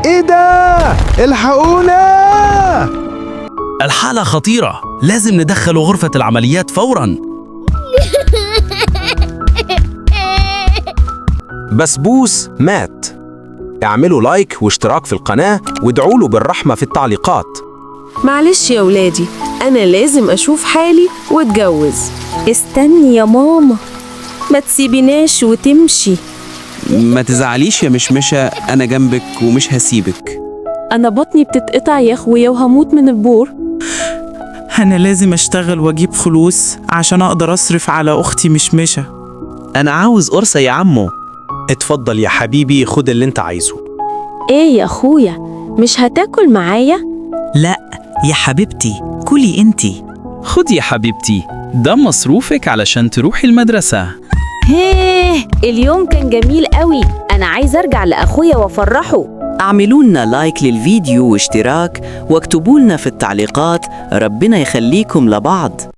إيه ده؟ الحقونا! الحالة خطيرة، لازم ندخله غرفة العمليات فوراً. بسبوس مات. اعملوا لايك واشتراك في القناة وادعوا له بالرحمة في التعليقات. معلش يا ولادي، أنا لازم أشوف حالي واتجوز. استني يا ماما، ما تسيبيناش وتمشي. ما تزعليش يا مشمشة، أنا جنبك ومش هسيبك. أنا بطني بتتقطع يا أخويا وهموت من البور. أنا لازم أشتغل وأجيب فلوس عشان أقدر أصرف على أختي مشمشة. أنا عاوز قرصة يا عمو. اتفضل يا حبيبي، خد اللي انت عايزه. إيه يا أخويا، مش هتاكل معايا؟ لا يا حبيبتي، كلي انتي. خدي يا حبيبتي، ده مصروفك علشان تروحي المدرسة. هيه، اليوم كان جميل قوي. أنا عايز أرجع لأخويا وأفرحه. اعملوا لنا لايك للفيديو واشتراك واكتبوا لنا في التعليقات ربنا يخليكم لبعض.